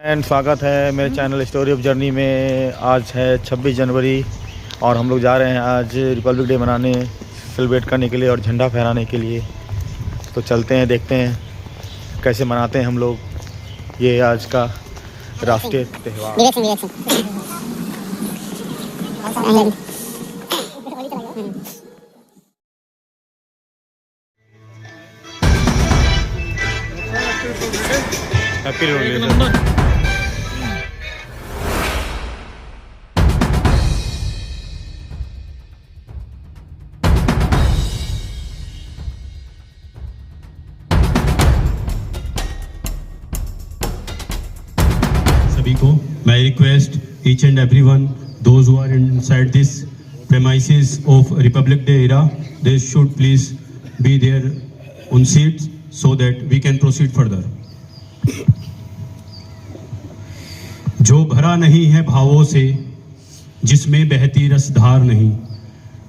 And स्वागत है मेरे चैनल स्टोरी ऑफ जर्नी में। आज है 26 जनवरी और हम लोग जा रहे हैं आज रिपब्लिक डे मनाने, सेलिब्रेट करने के लिए और झंडा फहराने के लिए। तो चलते हैं, देखते हैं कैसे मनाते हैं हम लोग ये आज का राष्ट्रीय त्यौहार। Happy republic. सभी को मैं request each and everyone those who are inside this premises of Republic Day era, they should please be there on seats so that we can proceed further. जो भरा नहीं है भावों से जिसमें बहती रसधार नहीं,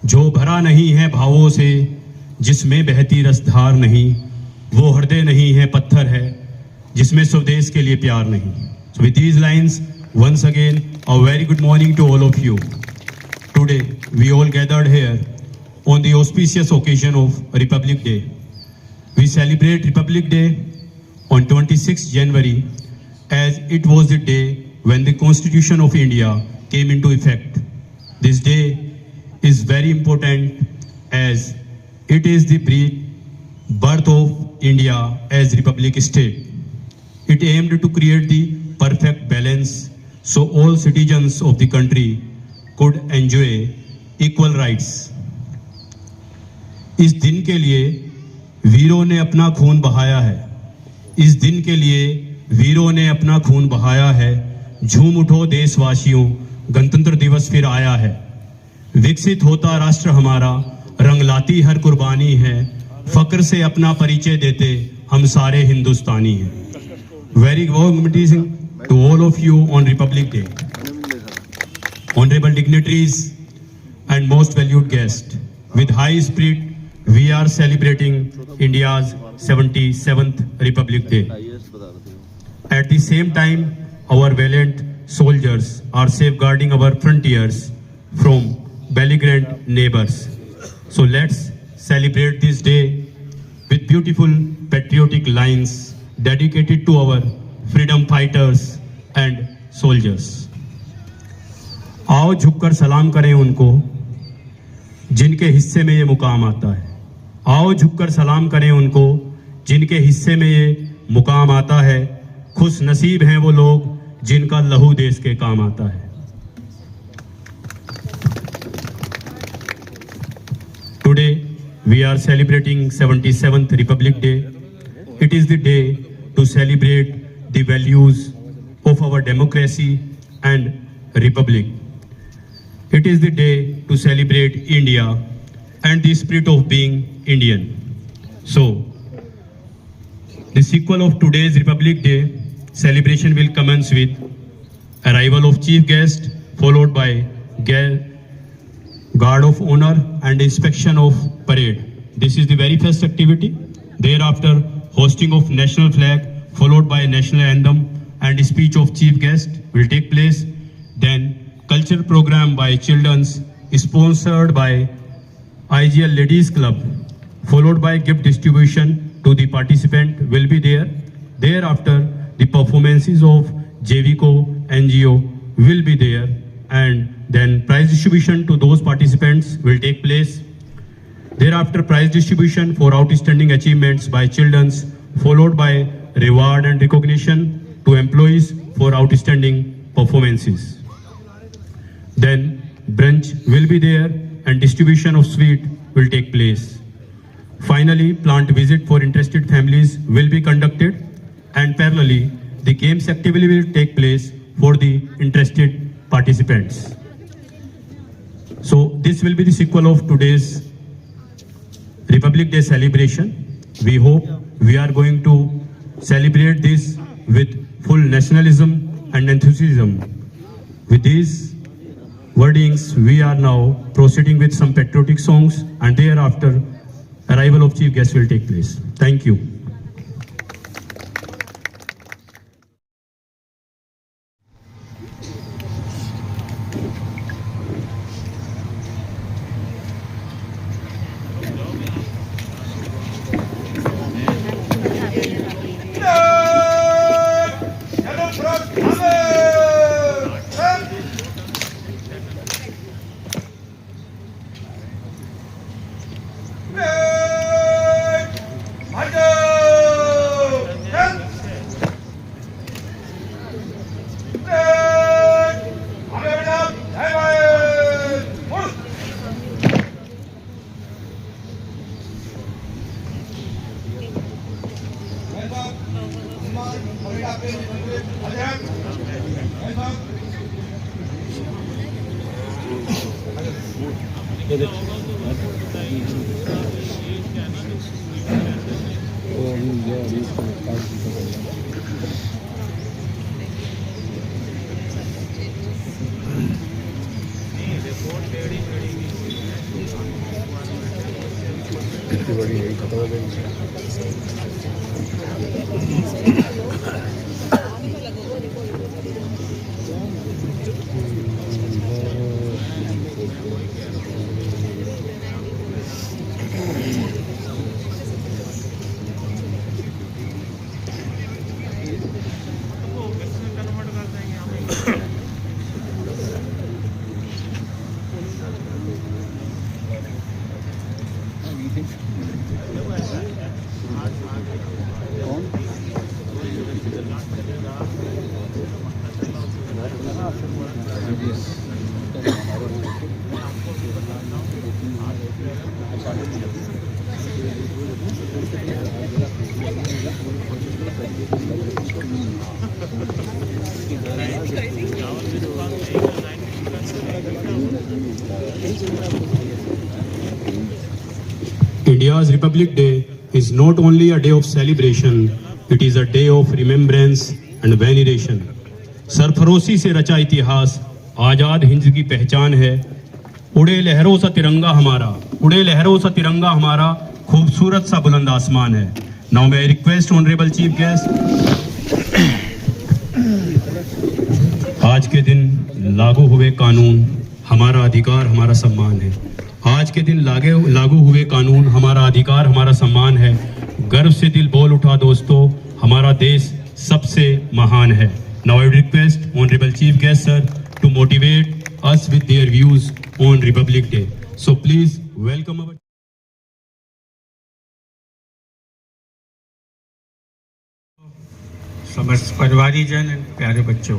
जो भरा नहीं है भावों से जिसमें बहती रसधार नहीं, वो हृदय नहीं है पत्थर है जिसमें स्वदेश के लिए प्यार नहीं. So with these lines, once again a very good morning to all of you. Today we all gathered here on the auspicious occasion of Republic Day. We celebrate Republic Day on 26 January as it was the day when the Constitution of India came into effect. This day is very important as it is the birth of India as Republic State. It aimed to create the perfect balance so all citizens of the country could enjoy equal rights. इस दिन के लिए वीरों ने अपना खून बहाया है, इस दिन के लिए वीरों ने अपना खून बहाया है. झूम उठो देशवासियों, गणतंत्र दिवस फिर आया है. विकसित होता राष्ट्र हमारा, रंग लाती हर कुर्बानी है. फक्र से अपना परिचय देते हम सारे हिंदुस्तानी हैं. Very warm greetings to all of you on Republic Day. Honorable dignitaries and most valued guests, with high spirit, we are celebrating India's 77th Republic Day. At the same time, our valiant soldiers are safeguarding our frontiers from belligerent neighbors. So let's celebrate this day with beautiful patriotic lines dedicated to our freedom fighters and soldiers. आओ झुककर सलाम करें उनको जिनके हिस्से में ये मुकाम आता है. आओ झुककर सलाम करें उनको जिनके हिस्से में ये मुकाम आता है. खुश नसीब हैं वो लोग जिनका लहू देश के काम आता है. Today we are celebrating 77th Republic Day. It is the day to celebrate the values of our democracy and republic. It is the day to celebrate India and the spirit of being Indian. So, the sequel of today's Republic Day celebration will commence with arrival of chief guest, followed by guard of honor and inspection of parade. This is the very first activity. Thereafter, hosting of national flag, followed by national anthem and speech of chief guest will take place. Then culture program by children's sponsored by IGL Ladies Club, followed by gift distribution to the participant will be there. Thereafter, the performances of JVCO NGO will be there, and then prize distribution to those participants will take place. Thereafter, prize distribution for outstanding achievements by children's, followed by reward and recognition to employees for outstanding performances. Then brunch will be there and distribution of sweet will take place. Finally, plant visit for interested families will be conducted, and parallelly the games activity will take place for the interested participants. So this will be the sequel of today's Republic Day celebration. We hope we are going to celebrate this with full nationalism and enthusiasm. With these wordings, we are now proceeding with some patriotic songs, and thereafter arrival of chief guest will take place. Thank you. कितनी बड़ी है, खत्म हो गई। India's Republic Day is not only a day of celebration, it is a day of remembrance and veneration. सरफरोशी से रचा इतिहास आजाद हिंद की पहचान है। उड़े लहरों सा तिरंगा हमारा, उड़े लहरों सा तिरंगा हमारा, खूबसूरत सा बुलंद आसमान है। नाउ मैं रिक्वेस्ट ऑनरेबल चीफ गेस्ट, आज के दिन लागू हुए कानून हमारा अधिकार हमारा सम्मान है। आज के दिन लागू हुए कानून हमारा अधिकार हमारा सम्मान है। गर्व से दिल बोल उठा दोस्तों, हमारा देश सबसे महान है। Now I request honourable chief guest sir to motivate us with their views on Republic Day. So please welcome our समस्त परिवारीजन, प्यारे बच्चों,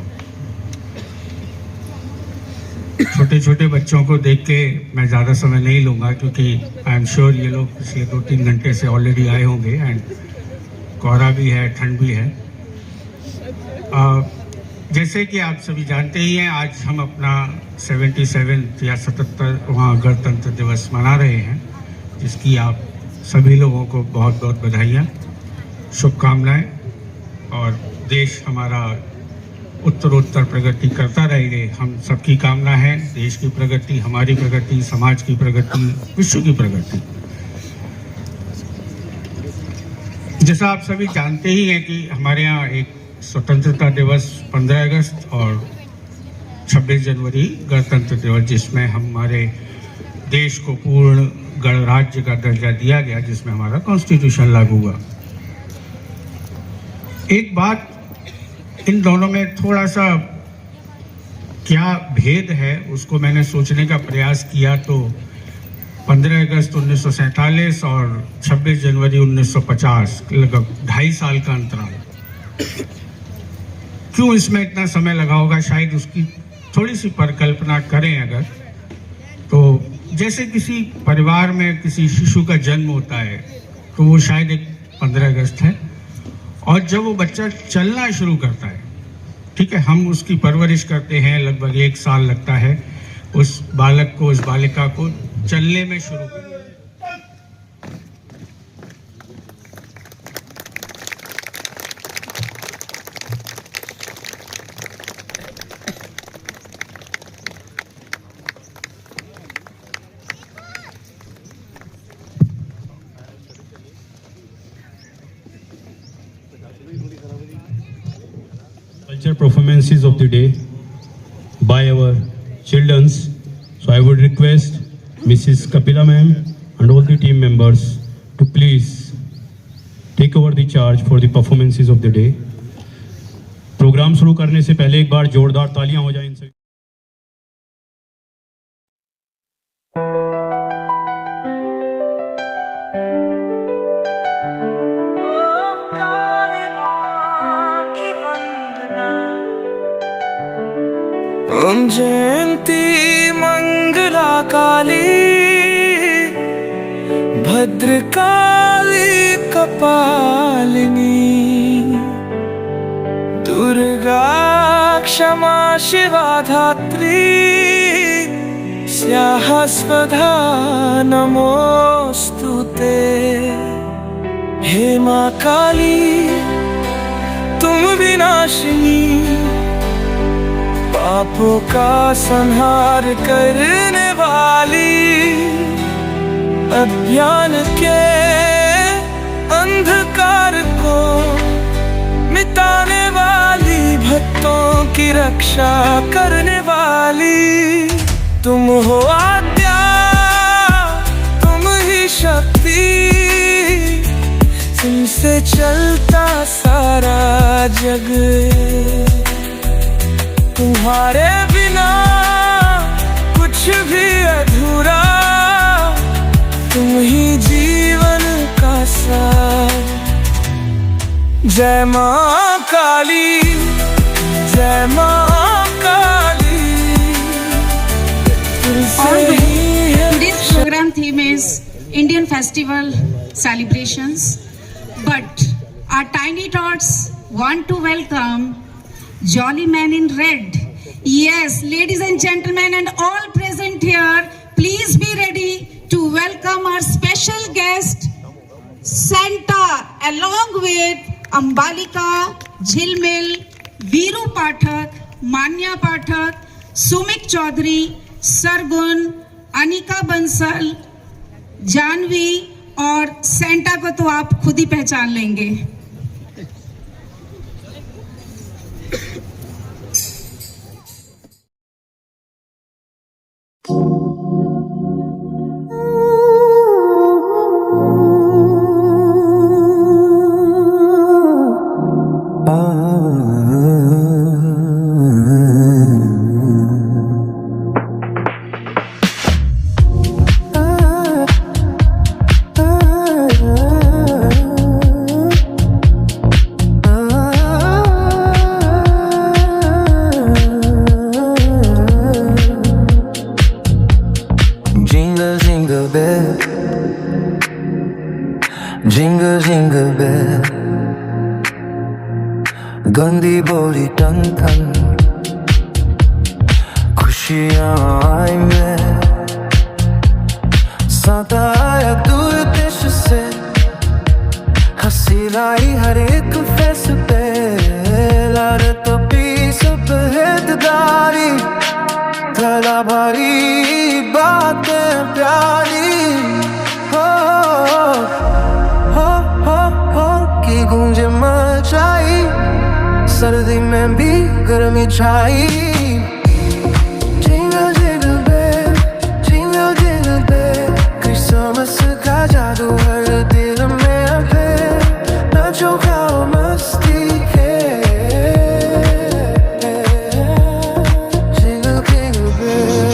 छोटे छोटे बच्चों को देख के मैं ज़्यादा समय नहीं लूँगा क्योंकि आई एम श्योर ये लोग पिछले 2-3 घंटे से ऑलरेडी आए होंगे एंड कोहरा भी है, ठंड भी है। जैसे कि आप सभी जानते ही हैं, आज हम अपना 77 या 77वां गणतंत्र दिवस मना रहे हैं, जिसकी आप सभी लोगों को बहुत बहुत बधाइयाँ, शुभकामनाएं। और देश हमारा उत्तरोत्तर प्रगति करता रहे, हम सबकी कामना है। देश की प्रगति, हमारी प्रगति, समाज की प्रगति, विश्व की प्रगति। जैसा आप सभी जानते ही हैं कि हमारे यहाँ एक स्वतंत्रता दिवस 15 अगस्त और 26 जनवरी गणतंत्र दिवस, जिसमें हमारे देश को पूर्ण गणराज्य का दर्जा दिया गया, जिसमें हमारा कॉन्स्टिट्यूशन लागू हुआ। एक बात, इन दोनों में थोड़ा सा क्या भेद है उसको मैंने सोचने का प्रयास किया, तो 15 अगस्त 1947 और 26 जनवरी 1950, लगभग 2.5 साल का अंतराल। क्यों इसमें इतना समय लगा होगा, शायद उसकी थोड़ी सी परिकल्पना करें अगर, तो जैसे किसी परिवार में किसी शिशु का जन्म होता है तो वो शायद एक 15 अगस्त है, और जब वो बच्चा चलना शुरू करता है, ठीक है, हम उसकी परवरिश करते हैं, लगभग 1 साल लगता है उस बालक को, उस बालिका को चलने में शुरू करते हैं। culture performances of the day by our childrens. So I would request Mrs. Kapila ma'am and all the team members to please take over the charge for the performances of the day. Programme शुरू करने से पहले एक बार जोरदार तालियां हो जाएं इनसे। ओम जयंती मंगला काली भद्रकाली कपालिनी दुर्गा क्षमा शिवा धात्री स्याः स्वधा नमोस्तुते। हे माँ काली तुम विनाशिनी पापों का संहार करने वाली अज्ञान के अंधकार को मिटाने वाली भक्तों की रक्षा करने वाली तुम हो आद्या तुम ही शक्ति तुमसे चलता सारा जग तुम्हारे बिना कुछ भी अधूरा तुम ही जीवन का सार। जय माँ काली जय माँ काली Today's program theme is Indian festival celebrations, but our tiny tots want to welcome Jolly Man in Red. Yes, ladies and gentlemen and all present here, please be ready to welcome our special guest Santa along with Ambalika, Jhilmil, Veeru Pathak, Manya Pathak, Sumik Chaudhary, Sargun, Anika Bansal, Janvi और Santa को तो आप खुद ही पहचान लेंगे। Jingle jingle bell, गंदी बोली ton ton, खुशियाँ आई मैं, साता आया दूर देश से, हंसी लाई हर एक फेस पे, लारे तो पी सब हितदारी, थला भारी बातें प्यारी, की गूंज मचाई, सर्दी में भी गर्मी छाई। Jingle jingle bell, jingle jingle bell, Christmas का जादू हर दिल में है, नाचो गाओ मस्ती है। Jingle jingle bell।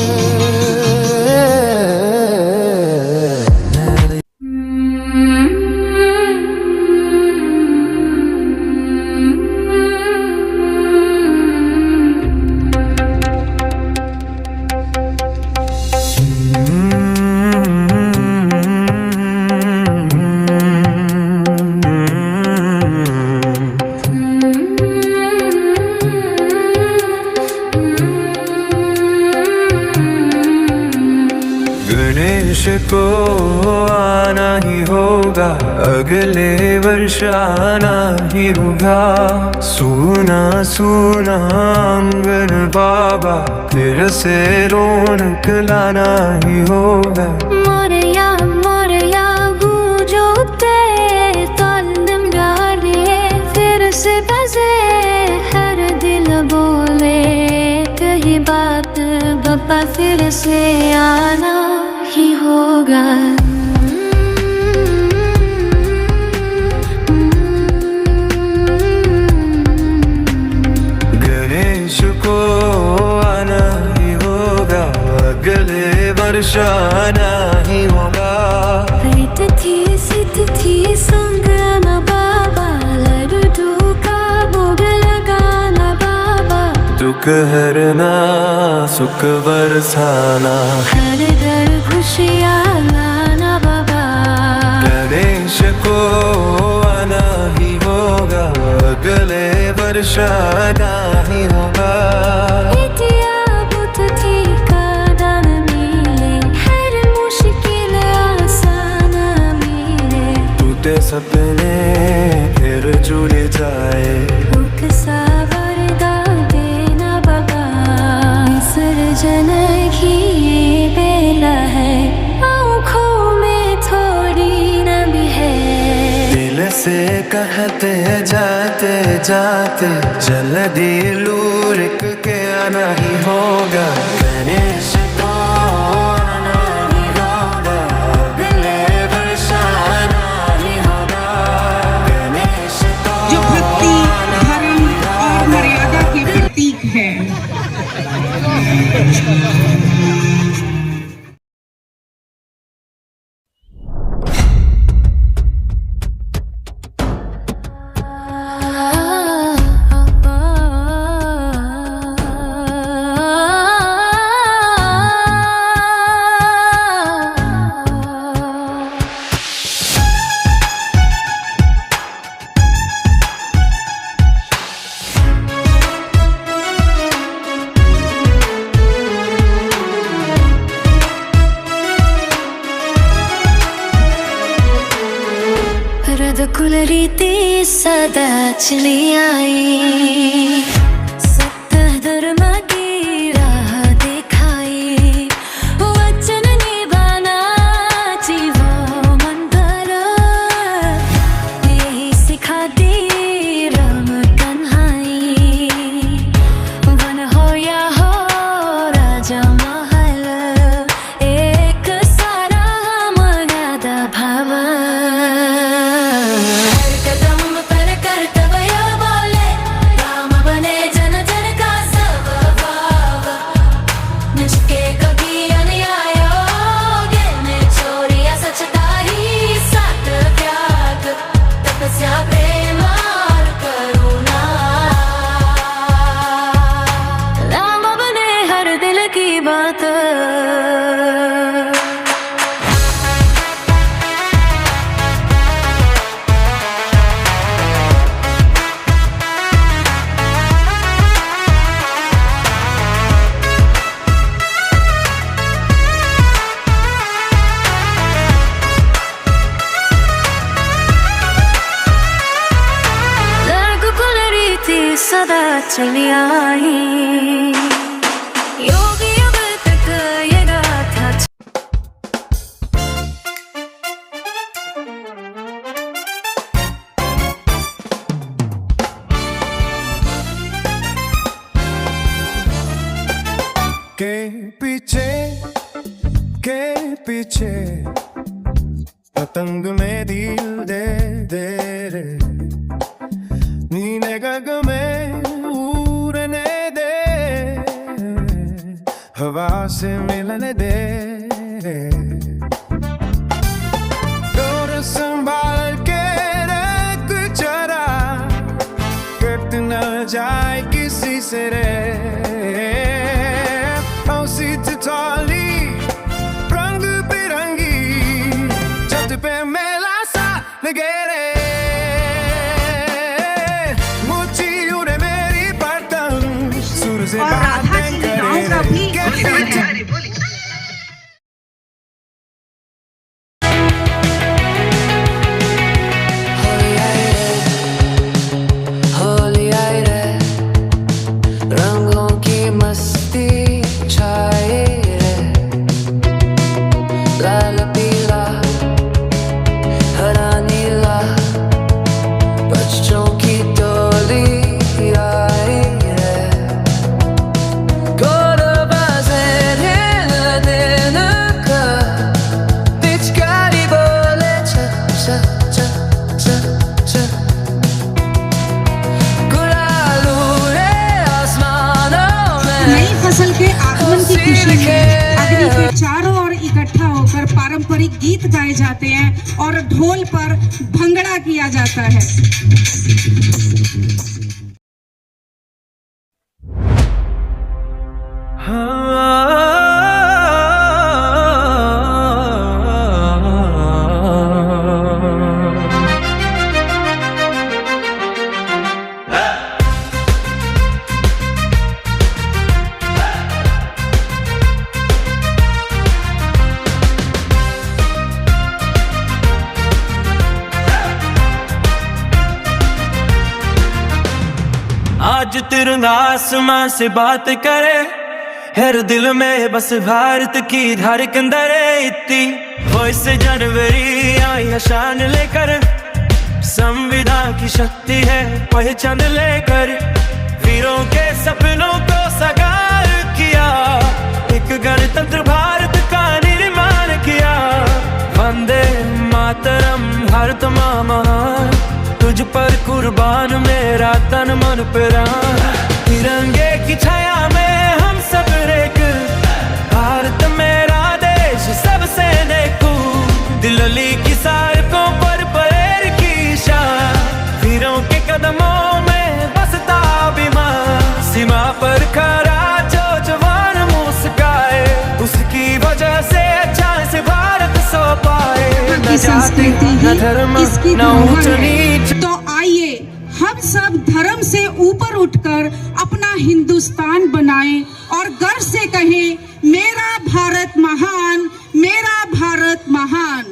गणेश को आना ही होगा, अगले वर्ष आना ही होगा, सुना सुना आंगन बाबा फिर से रौनक लाना ही होगा। मोरया मोरया गूंजोते तालिम गाने फिर से बजे, हर दिल बोले कही बात, बाबा फिर से आना ही होगा। गणेश को आना ही होगा, अगले वर्ष आना ही होगा। तिथि संगना बाबा, लड्डू का भोग लगाना बाबा, तू दुख हरना सुख बरसाना, हर घर खुशियाँ लाना बाबा, गणेश को आना ही होगा, अगले वर्ष आना ही होगा। इतिया बुत थी कादान मिले, हर मुश्किल आसान मिले, टूटे सपने फिर जुड़ जाए, उकसा वरदान देना बाबा, विसर्जन की ये बेला है, आँखों में थोड़ी नमी है, दिल से कहते जाते जाते जल्दी लूरिक के आना ही होगा, गणेश को आना ही होगा, अगले वर्ष आना ही होगा, गणेश को जो भक्ति, धर्म और मर्यादा के प्रतीक है। रदकुल रीति सदा चली आई, सत्य धर्म की राह दिखाई, वचन निभाना जीवो मंत्र, यही सिखाती राम कन्हाई, वन हो या हो राजा महल, एक सारा मर्यादा भावा, सदा चली आई, योग युग तक ये गाथा के पीछे पतंग में दिल दे दे रे, नीले गग में उड़ने दे, हवा से मिलने दे, डोर संभाल के रख जरा, कट न जाए किसी से रे, सीट थाली रंग बिरंगी, छत पे मेला सा लगे रे, और राधा जी गाँव का भी अवसर है। रंगों की मस्ती छाए रे, लाल पीला हरा नीला, बच्चों की टोली आई रे, गोरबाजे दिल दिन का, पिचकारी बोले च च च च च, गुलाल उड़े आसमानों में, नई फसल के आगमन की खुशी में अग्नि के चारों ओर इकट्ठा होकर पारंपरिक गीत गाए जाते हैं और ढोल पर भंगड़ा किया जाता है। मांगा आसमां से बात करे, हर दिल में बस भारत की धड़कन दरे इतनी। 22 जनवरी आई है शान लेकर, संविधान की शक्ति है पहचान लेकर, वीरों के सपनों को साकार किया, एक गणतंत्र भारत का निर्माण किया। वंदे मातरम भारत माँ महान, तुझ पर कुर्बान मेरा तन मन प्राण। तिरंगे की छाया में हम सब एक, भारत मेरा देश सबसे नेकू। दिल्ली की सड़कों पर परेड की शान, वीरों के कदमों में बसता अभिमान। सीमा पर खड़ा जो जवान मुस्काए, उसकी वजह से अच्छा से भारत सो पाए। की संस्कृति ही इसकी धरोहर है। तो आइए हम सब धर्म से ऊपर उठकर अपना हिंदुस्तान बनाएं और गर्व से कहें, मेरा भारत महान, मेरा भारत महान।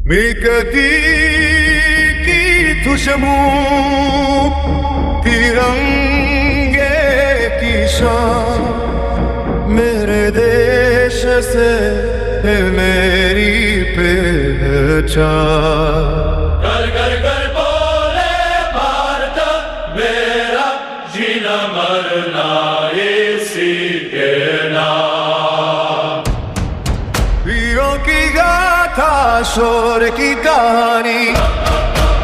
मिलकती की खुशबू, तिरंगे की शान, मेरे देश से है मेरी पहचान। घर घर घर बोले भारत मेरा, जीना मरना इसी के नाम। वीरों की गाथा, शौर्य की कहानी,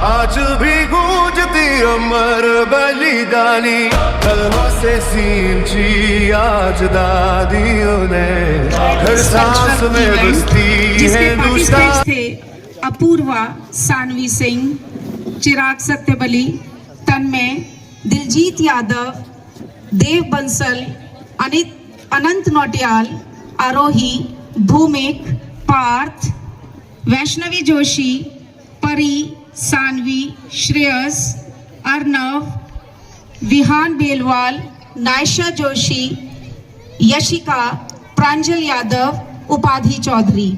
आज भी गूंजती अमर बलिदानी। कलमों से सींची आज दादियों ने, हर सांस में बसती है हिंदुस्तान। थे अपूर्वा, सानवी सिंह, चिराग सत्यबली, तन्मय, दिलजीत यादव, देव बंसल, अनंत नौटियाल, आरोही, भूमिक, पार्थ, वैष्णवी जोशी, परी, सानवी, श्रेयस, अर्नव, विहान बेलवाल, नायशा जोशी, यशिका, प्रांजल यादव, उपाधि चौधरी।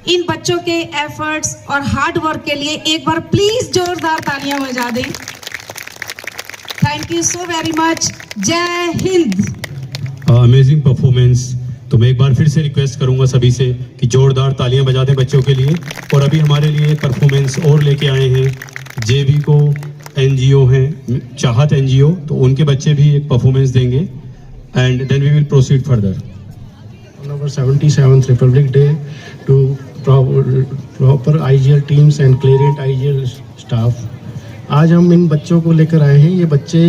इन बच्चों के एफर्ट्स और हार्ड वर्क के लिए एक बार प्लीज जोरदार तालियां बजा दें। Thank you so very much. जय हिंद। Amazing performance. तो मैं एक बार फिर से रिक्वेस्ट करूंगा सभी से कि जोरदार तालियां बजा दें बच्चों के लिए। और अभी हमारे लिए परफॉर्मेंस और लेके आए हैं जेबी को एनजीओ हैं, चाहत एनजीओ, तो उनके बच्चे भी एक परफॉर्मेंस देंगे and then we will proceed further. On our 77th Republic Day to proper IGL teams and Clarient IGL staff, आज हम इन बच्चों को लेकर आए हैं। ये बच्चे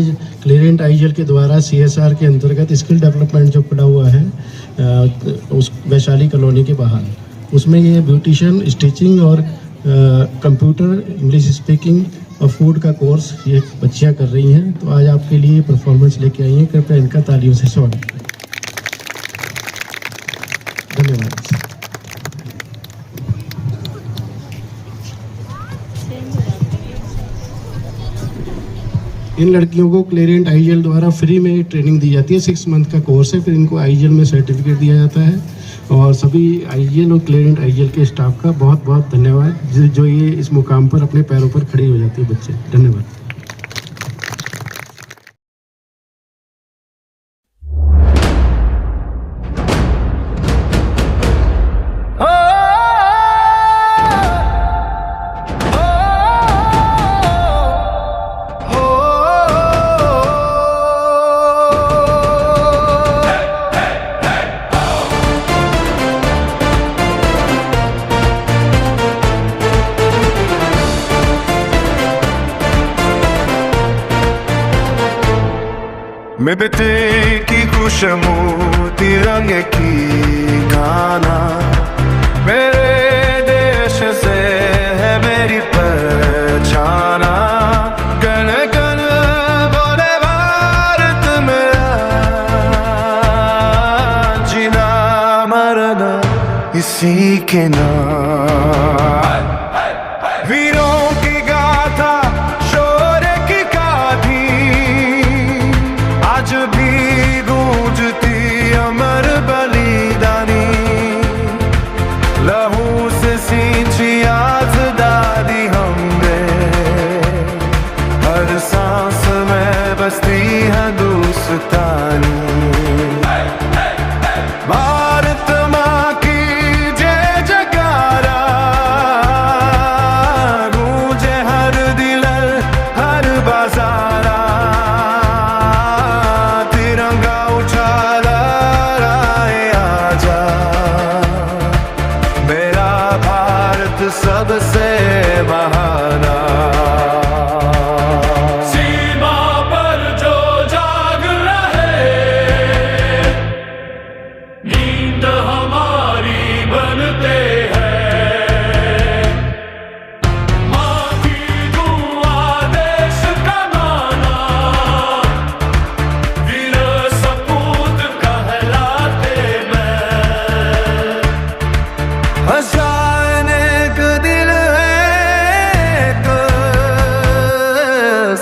क्लेरेंट आईजीएल के द्वारा CSR के अंतर्गत स्किल डेवलपमेंट जो पड़ा हुआ है उस वैशाली कॉलोनी के बाहर, उसमें ये ब्यूटिशियन, स्टिचिंग और कंप्यूटर, इंग्लिश स्पीकिंग और फूड का कोर्स ये बच्चियां कर रही हैं। तो आज आपके लिए परफॉर्मेंस लेके आई हैं, कृपया इनका तालियों से स्वागत करें। धन्यवाद। इन लड़कियों को क्लेरेंट आईजीएल द्वारा फ्री में ट्रेनिंग दी जाती है। 6 मंथ का कोर्स है, फिर इनको आईजीएल में सर्टिफिकेट दिया जाता है। और सभी आईजीएल और क्लेरेंट आईजीएल के स्टाफ का बहुत बहुत धन्यवाद जो ये इस मुकाम पर अपने पैरों पर खड़े हो जाते हैं बच्चे। धन्यवाद। मिलते की खुशबू, तिरंगे की गाना, मेरे देश से है मेरी पहचाना। कण कण बोले भारत मेरा, जीना मरना इसी के नाम।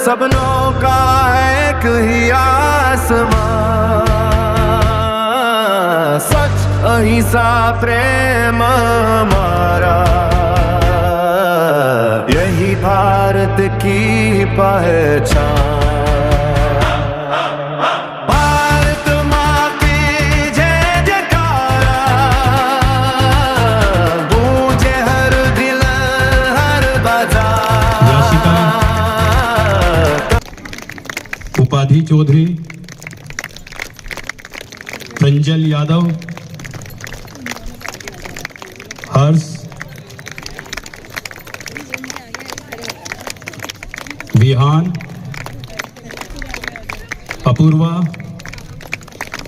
सपनों का एक ही आसमां, सच अहिंसा प्रेम हमारा, यही भारत की पहचान। भारत माँ की जय जयकारा, गूंजे हर दिल हर बाजार। उपाधि चौधरी, प्रंजल यादव, हर्ष, विहान, अपूर्वा।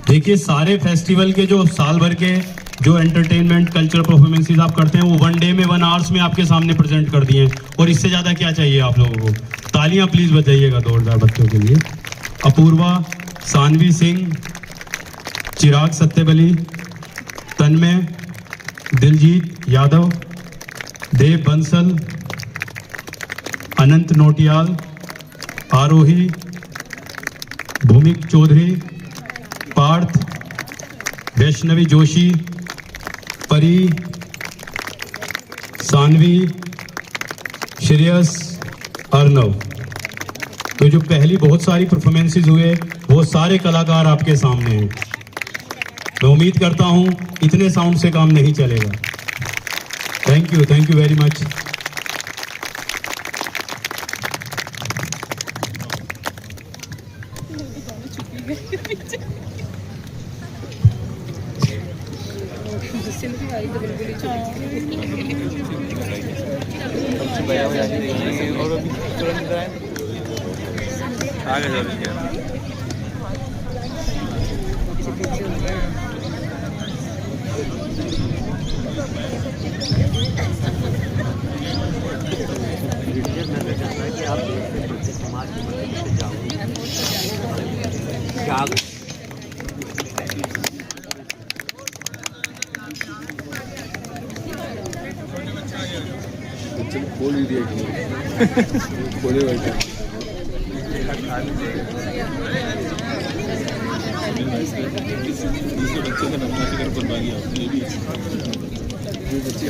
देखिए सारे फेस्टिवल के जो साल भर के जो एंटरटेनमेंट कल्चरल परफॉर्मेंसेस आप करते हैं वो 1 डे में 1 आवर्स में आपके सामने प्रेजेंट कर दिए हैं, और इससे ज़्यादा क्या चाहिए आप लोगों को। तालियां प्लीज़ बजाइएगा जोरदार बच्चों के लिए। अपूर्वा, सानवी सिंह, चिराग सत्यबली, तन्मय, दिलजीत यादव, देव बंसल, अनंत नोटियाल, आरोही, भूमिक चौधरी, पार्थ, वैष्णवी जोशी, परी, सानवी, श्रेयस, अर्नव। तो जो पहली बहुत सारी परफॉर्मेंसेस हुए वो सारे कलाकार आपके सामने हैं। मैं उम्मीद करता हूं इतने साउंड से काम नहीं चलेगा। Thank you very much.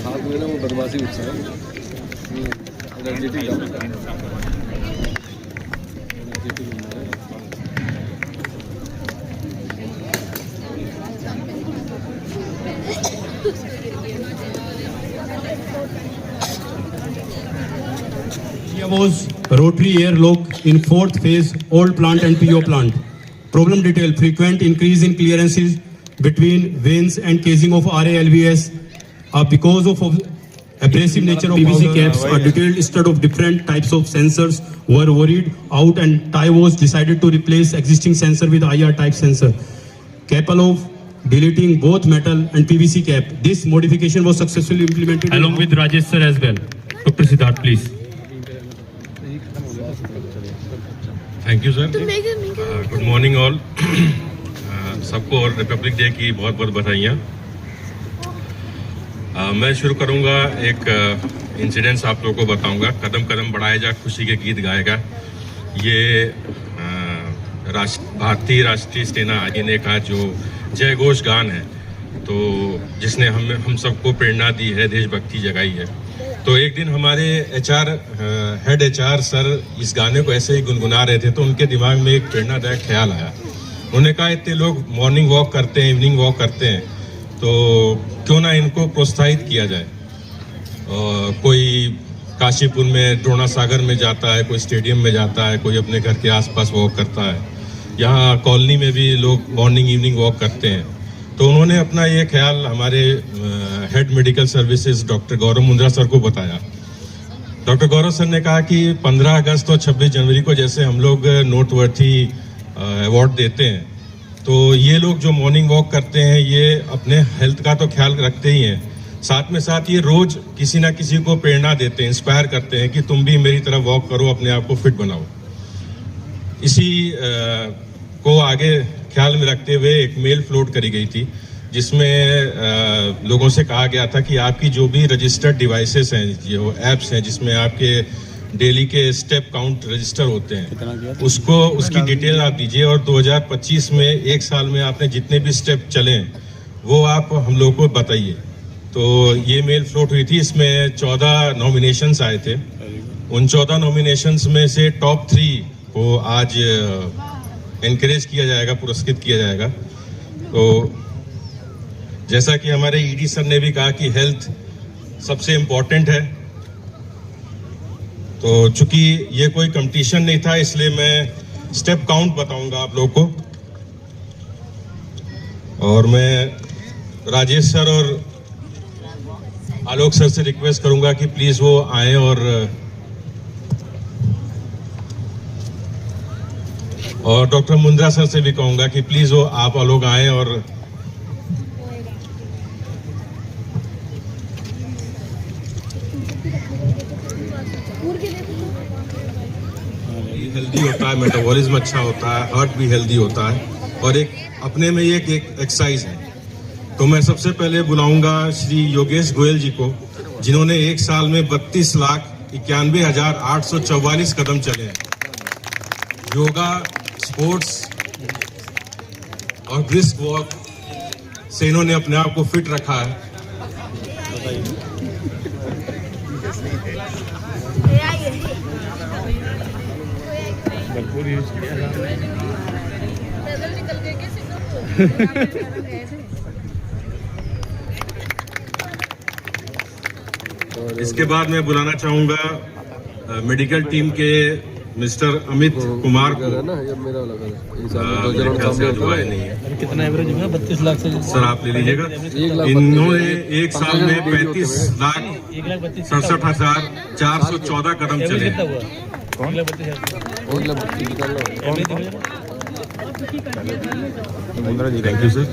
हाथ में ना वो बदमाशी बच्चे हैं, was rotary air lock in 4th phase old plant and PO plant. Problem detail: frequent increase in clearances between vanes and casing of RALVS because of abrasive nature of PVC caps. A detailed study of different types of sensors were worried out, and TIE was decided to replace existing sensor with IR type sensor, capable of deleting both metal and PVC cap. This modification was successfully implemented along with Rajesh sir as well. Dr. Siddharth, please. Thank you sir. Good morning all. सबको और Republic day की बहुत बहुत बधाइयाँ। मैं शुरू करूँगा एक इंसिडेंट्स आप लोगों को बताऊँगा। कदम कदम बढ़ाए जा खुशी के गीत गाएगा। ये भारतीय राष्ट्रीय सेना आईएनए का जो जय घोष गान है, तो जिसने हम सबको प्रेरणा दी है, देशभक्ति जगाई है। तो एक दिन हमारे हेड एचआर सर इस गाने को ऐसे ही गुनगुना रहे थे, तो उनके दिमाग में एक प्रेरणादायक ख्याल आया। उन्होंने कहा इतने लोग मॉर्निंग वॉक करते हैं, इवनिंग वॉक करते हैं, तो क्यों ना इनको प्रोत्साहित किया जाए। कोई काशीपुर में द्रोणा सागर में जाता है, कोई स्टेडियम में जाता है, कोई अपने घर के आसपास वॉक करता है, यहाँ कॉलोनी में भी लोग मॉर्निंग इवनिंग वॉक करते हैं। तो उन्होंने अपना ये ख्याल हमारे हेड मेडिकल सर्विसेज डॉक्टर गौरव मुंद्रा सर को बताया। डॉक्टर गौरव सर ने कहा कि 15 अगस्त और 26 जनवरी को जैसे हम लोग नोटवर्थी अवार्ड देते हैं, तो ये लोग जो मॉर्निंग वॉक करते हैं ये अपने हेल्थ का तो ख्याल रखते ही हैं, साथ में साथ ये रोज किसी ना किसी को प्रेरणा देते हैं, इंस्पायर करते हैं कि तुम भी मेरी तरह वॉक करो, अपने आप को फिट बनाओ। इसी को आगे ख्याल में रखते हुए एक मेल फ्लोट करी गई थी, जिसमें लोगों से कहा गया था कि आपकी जो भी रजिस्टर्ड डिवाइसेस हैं, जो ऐप्स हैं जिसमें आपके डेली के स्टेप काउंट रजिस्टर होते हैं, उसको उसकी डिटेल आप दीजिए, और 2025 में एक साल में आपने जितने भी स्टेप चले वो आप हम लोग को बताइए। तो ये मेल फ्लोट हुई थी, इसमें 14 नॉमिनेशंस आए थे। उन 14 नॉमिनेशंस में से टॉप 3 को आज एनकरेज किया जाएगा, पुरस्कृत किया जाएगा। तो जैसा कि हमारे ईडी सर ने भी कहा कि हेल्थ सबसे इम्पोर्टेंट है, तो चूंकि ये कोई कंपटीशन नहीं था इसलिए मैं स्टेप काउंट बताऊंगा आप लोग को। और मैं राजेश सर और आलोक सर से रिक्वेस्ट करूंगा कि प्लीज वो आए, और डॉक्टर मुंद्रा सर से भी कहूंगा कि प्लीज वो आप लोग आए। और हेल्दी होता है, मेटाबॉलिज्म अच्छा होता है, हार्ट भी हेल्दी होता है, और एक अपने में ये एक एक्सरसाइज है। तो मैं सबसे पहले बुलाऊंगा श्री योगेश गोयल जी को, जिन्होंने एक साल में 32,91,844 कदम चले हैं। योगा, स्पोर्ट्स और ब्रिस्क वॉक से इन्होंने अपने आप को फिट रखा है। इसके बाद मैं बुलाना चाहूंगा मेडिकल टीम के मिस्टर अमित कुमार को। ना ये मेरा लगा मेरे ख्याल से जो आए नहीं है। कितना एवरेज है? 32 लाख से सर आप ले लीजिएगा। इन्होंने एक साल में 35,67,414 कदम चले हैं। Thank you sir.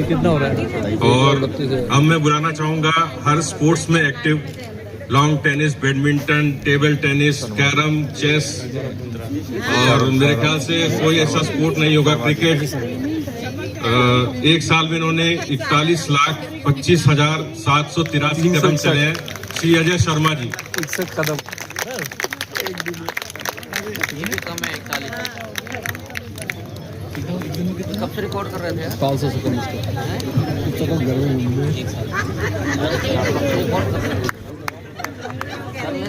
कितना हो रहा है? और अब मैं बुलाना चाहूंगा हर स्पोर्ट्स में active, lawn tennis, badminton, table tennis, carrom, chess, और मेरे ख्याल से कोई ऐसा स्पोर्ट नहीं होगा, क्रिकेट। एक साल में इन्होंने 41,25,783 कदम चले हैं। श्री अजय शर्मा जी। 61 कदम। कब से रिकॉर्ड कर रहे थे? 500 से कम इसका।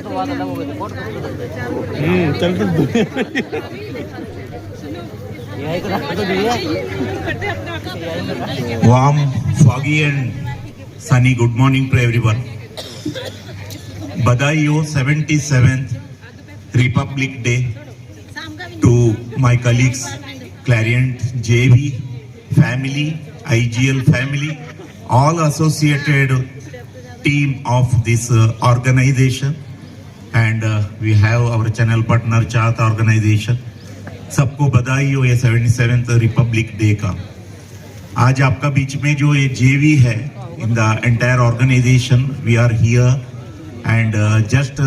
तो बात अलग हो गई, रिकॉर्ड कर Warm, foggy and sunny good morning to everyone. Badai ho 77th Republic Day to my colleagues, Clariant, JV family, IGL family, all associated team of this organization, and we have our channel partner Chaat organization. सबको बधाई हो ये 77th Republic day का। आज आपका बीच में जो ये जेवी है in the entire organisation, we are here and just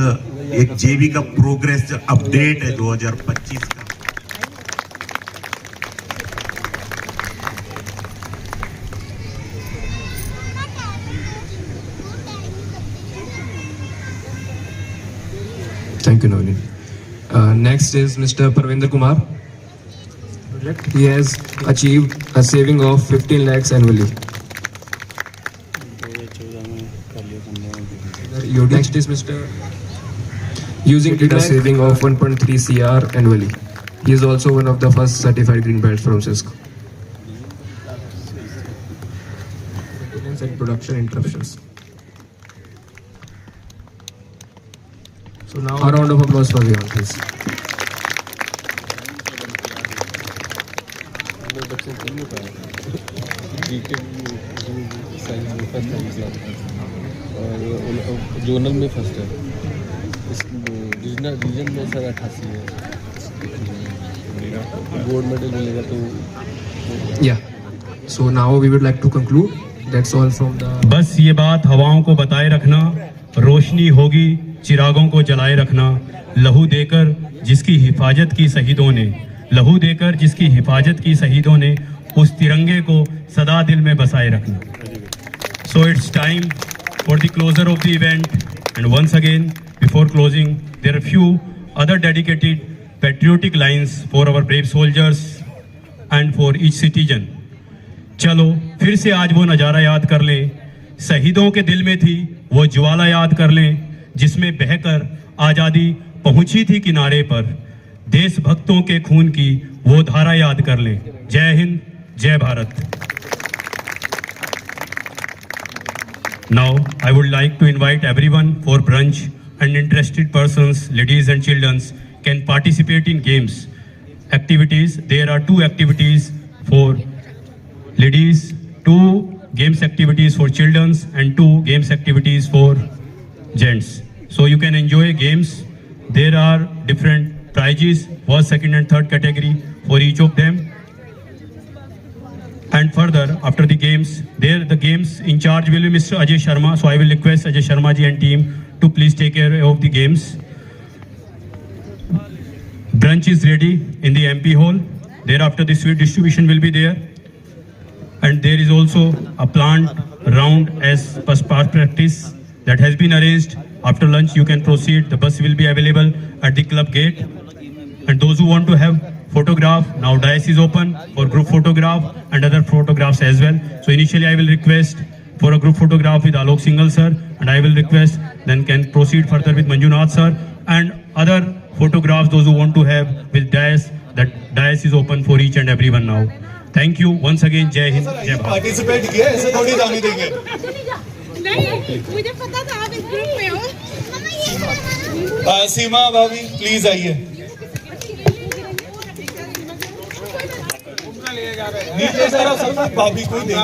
एक जेवी का प्रोग्रेस अपडेट है 2025 का। Thank you, Navneet. Next is Mr. Parvinder Kumar. He has achieved a saving of 15 lakhs annually. Next is Mr. Using data saving of 1.3 CR annually. He is also one of the first certified green belts from Cisco. Maintenance and production interruptions. So now a round of applause for Vihan, please. बच्चे चल नहीं पाए। Cricket science में first है इस बार, और zonal में first है। इस रीजन में सर 88 है। गोल्ड मेडल मिलेगा तो Yeah. So now we would like to conclude. That's all from the. बस ये बात हवाओं को बताए रखना, रोशनी होगी चिरागों को जलाए रखना, लहू देकर जिसकी हिफाजत की शहीदों ने, लहू देकर जिसकी हिफाजत की शहीदों ने, उस तिरंगे को सदा दिल में बसाए रखना। So it's time for the closure of the event, and once again before closing there are few other dedicated patriotic lines for our brave soldiers and for each citizen. चलो फिर से आज वो नज़ारा याद कर लें, शहीदों के दिल में थी वो ज्वाला याद कर लें, जिसमें बहकर आज़ादी पहुंची थी किनारे पर, देशभक्तों के खून की वो धारा याद कर लें. जय हिंद, जय Bharat. Now I would like to invite everyone for brunch, and interested persons, ladies and children, can participate in games activities. There are 2 activities for ladies, 2 games activities for children, and 2 games activities for gents. So you can enjoy games. There are different prizes, first, second and third category for each of them. And further, after the games, the games in charge will be Mr. Ajay Sharma. So I will request Ajay Sharma ji and team to please take care of the games. Brunch is ready in the MP hall. Thereafter, the sweet distribution will be there. And there is also a planned round as per practice that has been arranged. After lunch, you can proceed. The bus will be available at the club gate. And those who want to have photograph, now dais is open for group photograph and other photographs as well. So initially I will request for a group photograph with Alok Singhal sir, and I will request then can proceed further with Manjunath sir, and other photographs those who want to have with dais. That dais is open for each and everyone now. Thank you once again. Jai Hind, Jai Bharat. Participate किया, ऐसे थोड़ी जाने देंगे. नहीं, मुझे पता था आप इस ग्रुप में हो. सीमा भाभी प्लीज आइए. नीचे सारा सब भाभी को दे.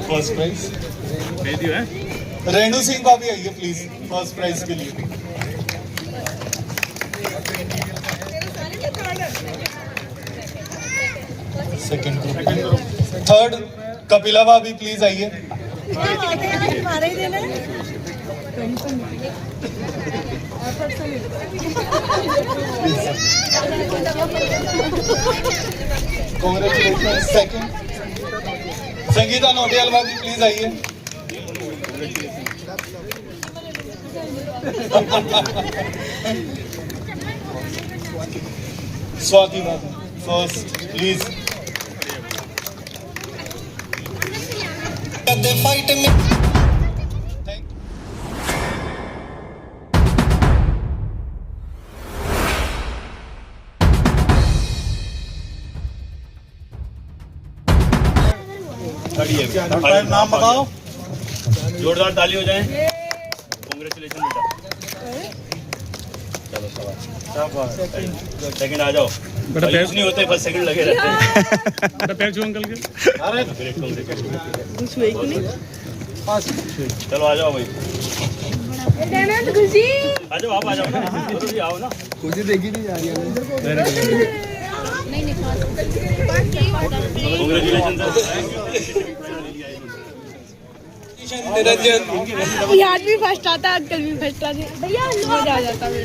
फर्स्ट प्राइज रेणु सिंह भाभी आइए प्लीज फर्स्ट प्राइज के लिए. Second group. थर्ड कपिला भाभी प्लीज आइए. Congratulations. Second, संगीता नोटियाल भाभी प्लीज आइए. स्वाति भाभी फर्स्ट प्लीज. फाइट में नाम बताओ. जोरदार ताली हो जाए. कांग्रेचुलेशन बेटा. चलो सेकंड आ जाओ. बेटा पैर नहीं होते, बस सेकंड लगे रहते हैं. बेटा पैर छू अंकल के. अरे चलो आ जाओ भाई. आ जाओ, आप आ जाओ ना. आओ ना. खुशी देखी नहीं जा रही है. निरंजन आज भी फर्स्ट आता, अंकल भी फर्स्ट आते. भैया आ जाता है.